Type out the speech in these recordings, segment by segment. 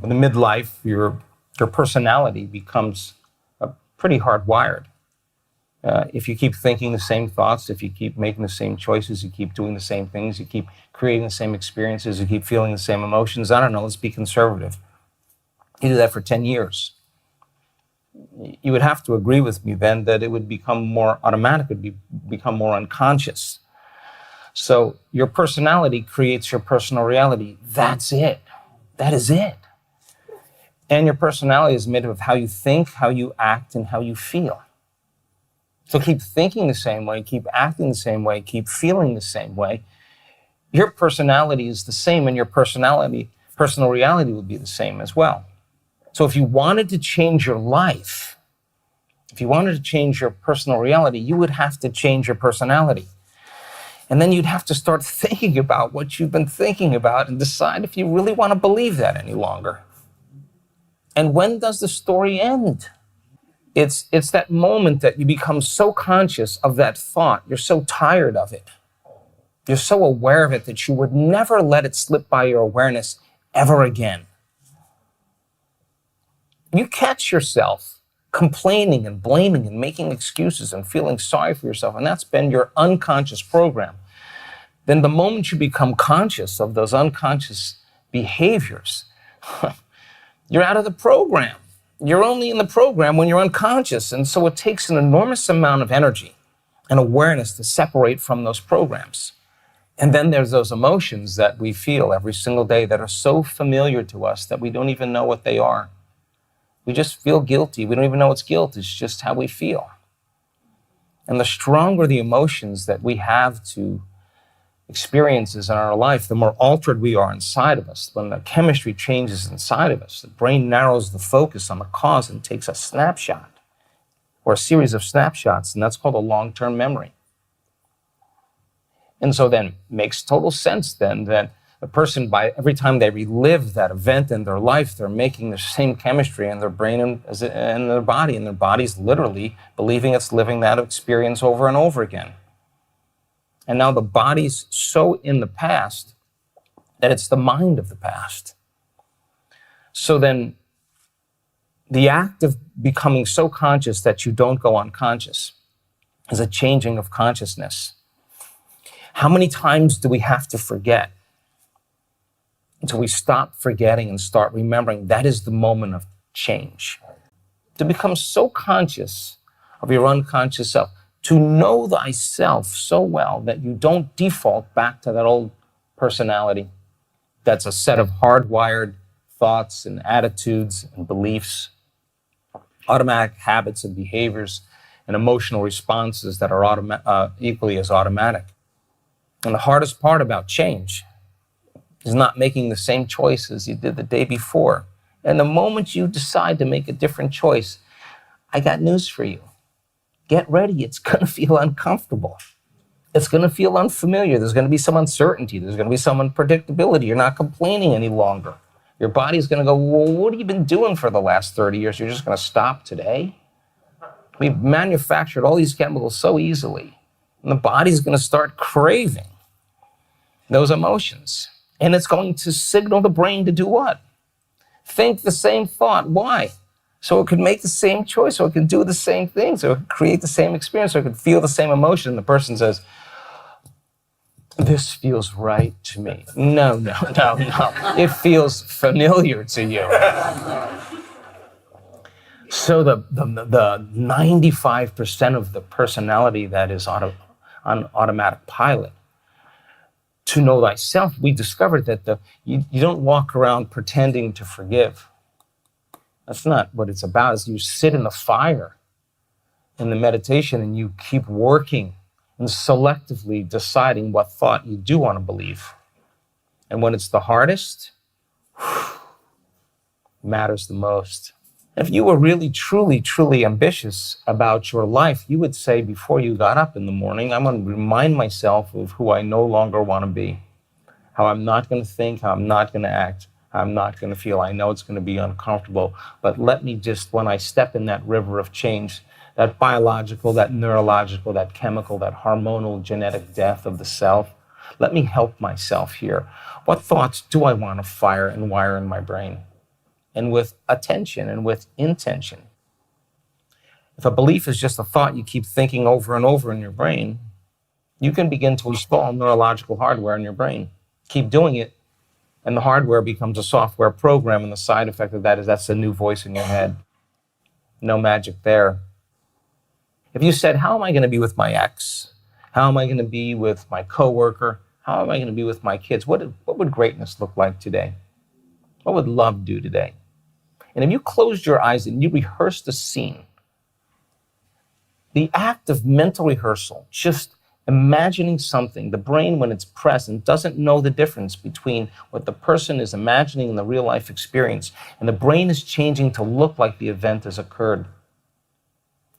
in the midlife, your personality becomes pretty hardwired. If you keep thinking the same thoughts, if you keep making the same choices, you keep doing the same things, you keep creating the same experiences, you keep feeling the same emotions, I don't know, let's be conservative. You do that for 10 years. You would have to agree with me then that it would become more automatic, it would become more unconscious. So your personality creates your personal reality. That's it. That is it. And your personality is made of how you think, how you act, and how you feel. So keep thinking the same way, keep acting the same way, keep feeling the same way. Your personality is the same, and your personal reality will be the same as well. So if you wanted to change your life, if you wanted to change your personal reality, you would have to change your personality. And then you'd have to start thinking about what you've been thinking about and decide if you really want to believe that any longer. And when does the story end? It's that moment that you become so conscious of that thought, you're so tired of it, you're so aware of it that you would never let it slip by your awareness ever again. You catch yourself complaining and blaming and making excuses and feeling sorry for yourself, and that's been your unconscious program. Then the moment you become conscious of those unconscious behaviors, you're out of the program. You're only in the program when you're unconscious. And so it takes an enormous amount of energy and awareness to separate from those programs. And then there's those emotions that we feel every single day that are so familiar to us that we don't even know what they are. We just feel guilty. We don't even know it's guilt. It's just how we feel. And the stronger the emotions that we have to experiences in our life, the more altered we are inside of us. When the chemistry changes inside of us, the brain narrows the focus on the cause and takes a snapshot or a series of snapshots, and that's called a long-term memory. And so then it makes total sense then that a person, by every time they relive that event in their life, they're making the same chemistry in their brain and their body, and their body's literally believing it's living that experience over and over again. And now the body's so in the past that it's the mind of the past. So then the act of becoming so conscious that you don't go unconscious is a changing of consciousness. How many times do we have to forget until we stop forgetting and start remembering? That is the moment of change. To become so conscious of your unconscious self, to know thyself so well that you don't default back to that old personality that's a set of hardwired thoughts and attitudes and beliefs, automatic habits and behaviors and emotional responses that are equally as automatic. And the hardest part about change is not making the same choices you did the day before. And the moment you decide to make a different choice, I got news for you. Get ready, it's gonna feel uncomfortable. It's gonna feel unfamiliar. There's gonna be some uncertainty. There's gonna be some unpredictability. You're not complaining any longer. Your body's gonna go, well, what have you been doing for the last 30 years? You're just gonna stop today? We've manufactured all these chemicals so easily, and the body's gonna start craving those emotions. And it's going to signal the brain to do what? Think the same thought. Why? So it could make the same choice, so it could do the same thing, so it could create the same experience, so it could feel the same emotion. And the person says, this feels right to me. No. It feels familiar to you. So the 95% of the personality that is on automatic pilot, to know thyself, we discovered that you don't walk around pretending to forgive. That's not what it's about. Is you sit in the fire in the meditation and you keep working and selectively deciding what thought you do want to believe. And when it's the hardest, matters the most. If you were really, truly ambitious about your life, you would say before you got up in the morning, I'm going to remind myself of who I no longer want to be, how I'm not going to think, how I'm not going to act, how I'm not going to feel. I know it's going to be uncomfortable, but let me just, when I step in that river of change, that biological, that neurological, that chemical, that hormonal genetic death of the self, let me help myself here. What thoughts do I want to fire and wire in my brain? and with attention and with intention. If a belief is just a thought you keep thinking over and over in your brain, you can begin to install neurological hardware in your brain. Keep doing it, and the hardware becomes a software program, and the side effect of that is that's a new voice in your head. No magic there. If you said, how am I going to be with my ex? How am I going to be with my coworker? How am I going to be with my kids? What would greatness look like today? What would love do today? And if you closed your eyes and you rehearsed the scene, the act of mental rehearsal, just imagining something, the brain, when it's present, doesn't know the difference between what the person is imagining and the real life experience. And the brain is changing to look like the event has occurred.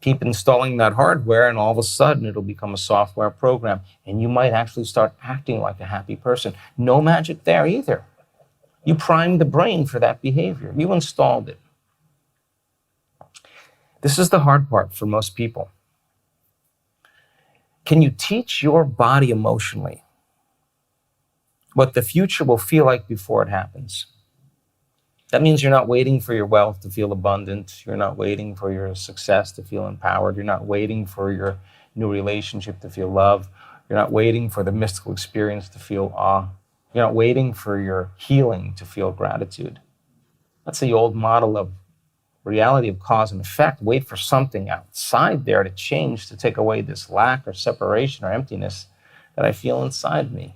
Keep installing that hardware, and all of a sudden it'll become a software program, and you might actually start acting like a happy person. No magic there either. You primed the brain for that behavior. You installed it. This is the hard part for most people. Can you teach your body emotionally what the future will feel like before it happens? That means you're not waiting for your wealth to feel abundant. You're not waiting for your success to feel empowered. You're not waiting for your new relationship to feel love. You're not waiting for the mystical experience to feel awe. You're not waiting for your healing to feel gratitude. That's the old model of reality of cause and effect. Wait for something outside there to change, to take away this lack or separation or emptiness that I feel inside me.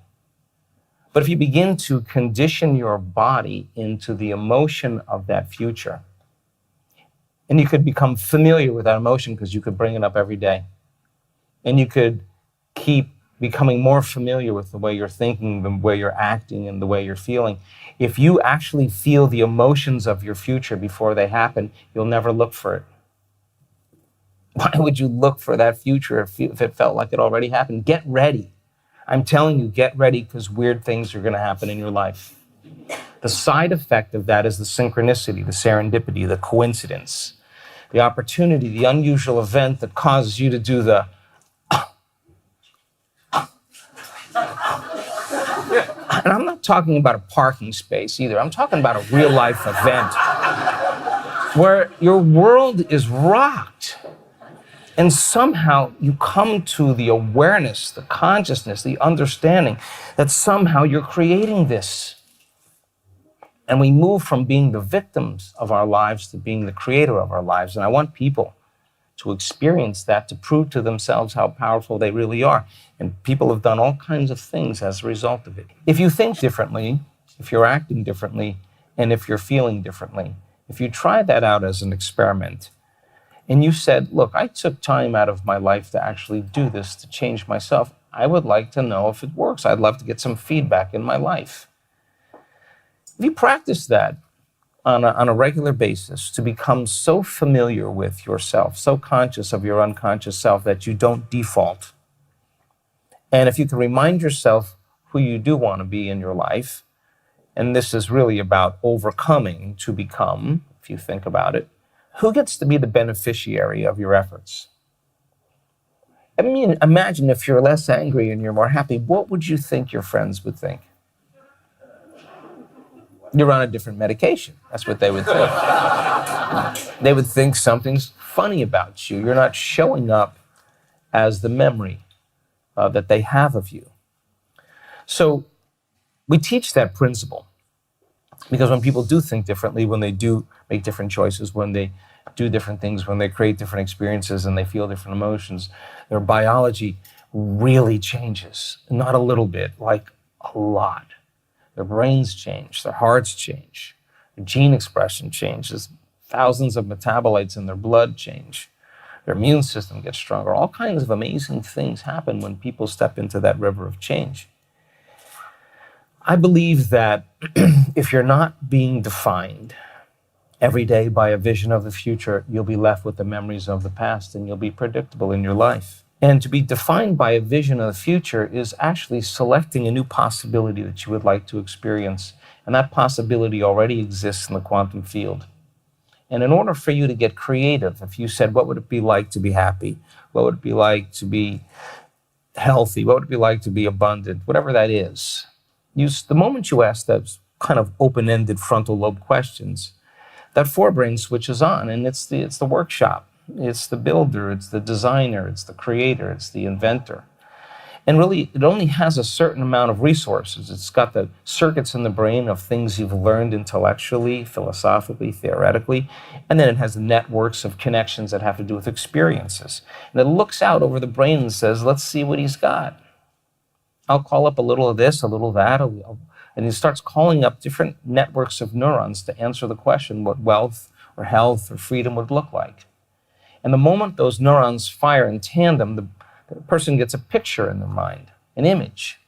But if you begin to condition your body into the emotion of that future, and you could become familiar with that emotion because you could bring it up every day, and you could keep becoming more familiar with the way you're thinking, the way you're acting, and the way you're feeling. If you actually feel the emotions of your future before they happen, you'll never look for it. Why would you look for that future if it felt like it already happened? Get ready. I'm telling you, get ready, because weird things are going to happen in your life. The side effect of that is the synchronicity, the serendipity, the coincidence, the opportunity, the unusual event that causes you to do the and I'm not talking about a parking space either. I'm talking about a real life event where your world is rocked. And somehow you come to the awareness, the consciousness, the understanding that somehow you're creating this. And we move from being the victims of our lives to being the creator of our lives. And I want people to experience that, to prove to themselves how powerful they really are. And people have done all kinds of things as a result of it. If you think differently, if you're acting differently, and if you're feeling differently, if you try that out as an experiment, and you said, look, I took time out of my life to actually do this, to change myself. I would like to know if it works. I'd love to get some feedback in my life. If you practice that on a regular basis, to become so familiar with yourself, so conscious of your unconscious self that you don't default. And if you can remind yourself who you do want to be in your life, and this is really about overcoming to become, if you think about it, who gets to be the beneficiary of your efforts? I mean, imagine if you're less angry and you're more happy, what would you think your friends would think? You're on a different medication. That's what they would think. They would think something's funny about you. You're not showing up as the memory that they have of you. So we teach that principle because when people do think differently, when they do make different choices, when they do different things, when they create different experiences and they feel different emotions, their biology really changes. Not a little bit, like a lot. Their brains change, their hearts change, their gene expression changes, thousands of metabolites in their blood change, their immune system gets stronger. All kinds of amazing things happen when people step into that river of change. I believe that if you're not being defined every day by a vision of the future, you'll be left with the memories of the past and you'll be predictable in your life. And to be defined by a vision of the future is actually selecting a new possibility that you would like to experience. And that possibility already exists in the quantum field. And in order for you to get creative, if you said, what would it be like to be happy? What would it be like to be healthy? What would it be like to be abundant? Whatever that is. The moment you ask those kind of open-ended frontal lobe questions, that forebrain switches on, and it's the workshop. It's the builder, it's the designer, it's the creator, it's the inventor. And really, it only has a certain amount of resources. It's got the circuits in the brain of things you've learned intellectually, philosophically, theoretically, and then it has networks of connections that have to do with experiences. And it looks out over the brain and says, let's see what he's got. I'll call up a little of this, a little of that, and he starts calling up different networks of neurons to answer the question what wealth or health or freedom would look like. And the moment those neurons fire in tandem, the person gets a picture in their mind, an image,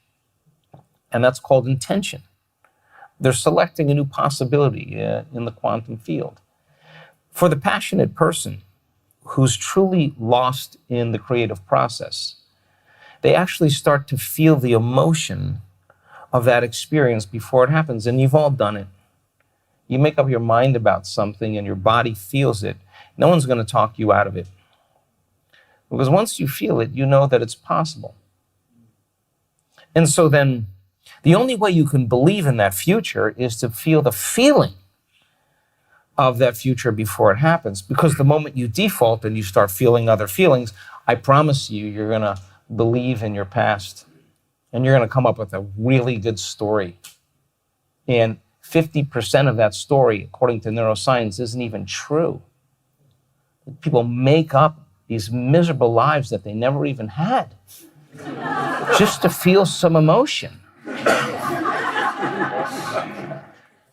and that's called intention. They're selecting a new possibility in the quantum field. For the passionate person who's truly lost in the creative process, they actually start to feel the emotion of that experience before it happens, and you've all done it. You make up your mind about something and your body feels it. No one's going to talk you out of it. Because once you feel it, you know that it's possible. And so then, the only way you can believe in that future is to feel the feeling of that future before it happens. Because the moment you default and you start feeling other feelings, I promise you, you're going to believe in your past. And you're going to come up with a really good story. And 50% of that story, according to neuroscience, isn't even true. People make up these miserable lives that they never even had, just to feel some emotion.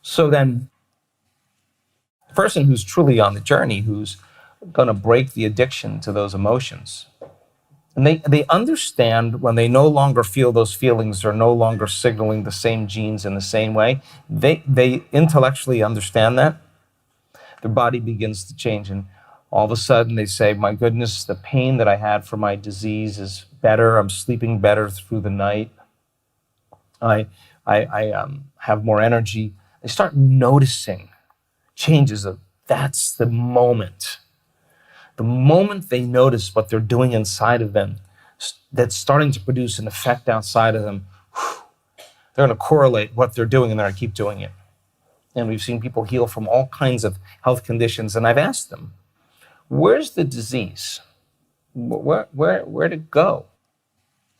So then, the person who's truly on the journey, who's going to break the addiction to those emotions, and they understand when they no longer feel those feelings, they're no longer signaling the same genes in the same way, they intellectually understand that, their body begins to change. And all of a sudden they say, my goodness, the pain that I had for my disease is better. I'm sleeping better through the night. I have more energy. They start noticing changes of that's the moment. The moment they notice what they're doing inside of them, that's starting to produce an effect outside of them, they're going to correlate what they're doing and they're going to keep doing it. And we've seen people heal from all kinds of health conditions. And I've asked them, where's the disease? Where'd it go?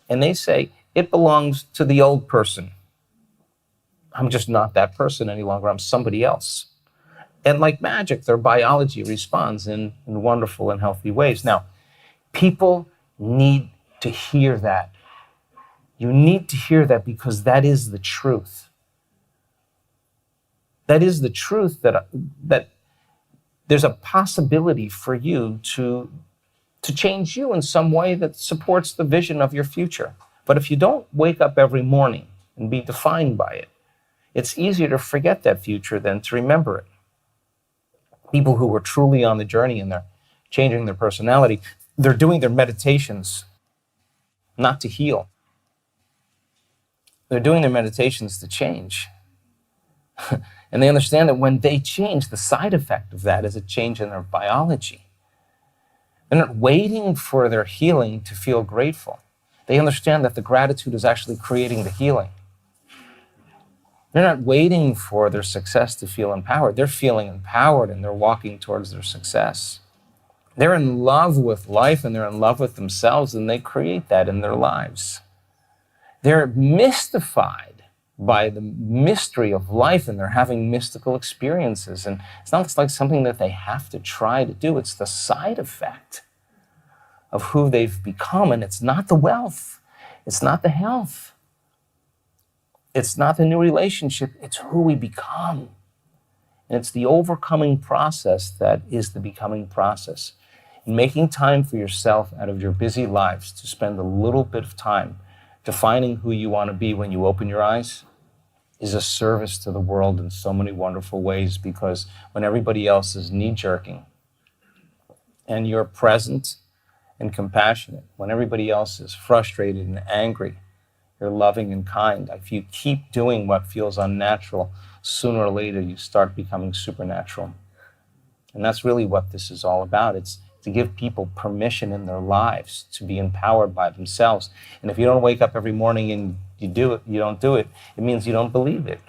And they say, it belongs to the old person. I'm just not that person any longer. I'm somebody else. And like magic, their biology responds in wonderful and healthy ways. Now, people need to hear that. You need to hear that because that is the truth. That is the truth that there's a possibility for you to change you in some way that supports the vision of your future. But if you don't wake up every morning and be defined by it, it's easier to forget that future than to remember it. People who are truly on the journey and they're changing their personality, they're doing their meditations not to heal. They're doing their meditations to change. And they understand that when they change, the side effect of that is a change in their biology. They're not waiting for their healing to feel grateful. They understand that the gratitude is actually creating the healing. They're not waiting for their success to feel empowered. They're feeling empowered and they're walking towards their success. They're in love with life and they're in love with themselves and they create that in their lives. They're mystified by the mystery of life and they're having mystical experiences. And it's not like something that they have to try to do. It's the side effect of who they've become. And it's not the wealth. It's not the health. It's not the new relationship. It's who we become. And it's the overcoming process that is the becoming process. And making time for yourself out of your busy lives to spend a little bit of time defining who you want to be when you open your eyes is a service to the world in so many wonderful ways, because when everybody else is knee-jerking and you're present and compassionate, when everybody else is frustrated and angry, you're loving and kind. If you keep doing what feels unnatural, sooner or later you start becoming supernatural. And that's really what this is all about. It's to give people permission in their lives to be empowered by themselves. And if you don't wake up every morning and you don't do it, it means you don't believe it.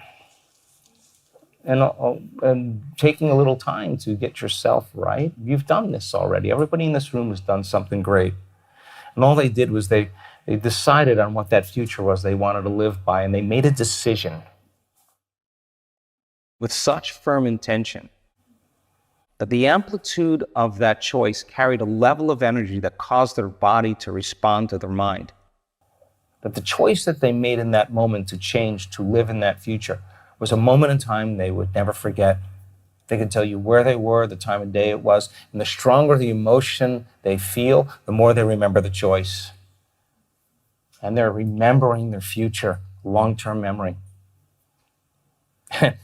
and taking a little time to get yourself right. You've done this already. Everybody in this room has done something great. And all they did was they decided on what that future was they wanted to live by, and they made a decision with such firm intention that the amplitude of that choice carried a level of energy that caused their body to respond to their mind. That the choice that they made in that moment to change, to live in that future, was a moment in time they would never forget. They could tell you where they were, the time of day it was, and the stronger the emotion they feel, the more they remember the choice. And they're remembering their future, long-term memory.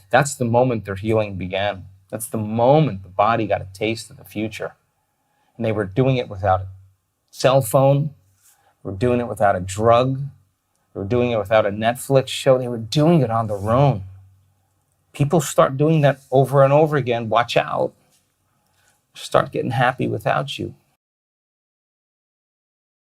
That's the moment their healing began. That's the moment the body got a taste of the future. And they were doing it without a cell phone. They were doing it without a drug. They were doing it without a Netflix show. They were doing it on their own. People start doing that over and over again. Watch out. Start getting happy without you.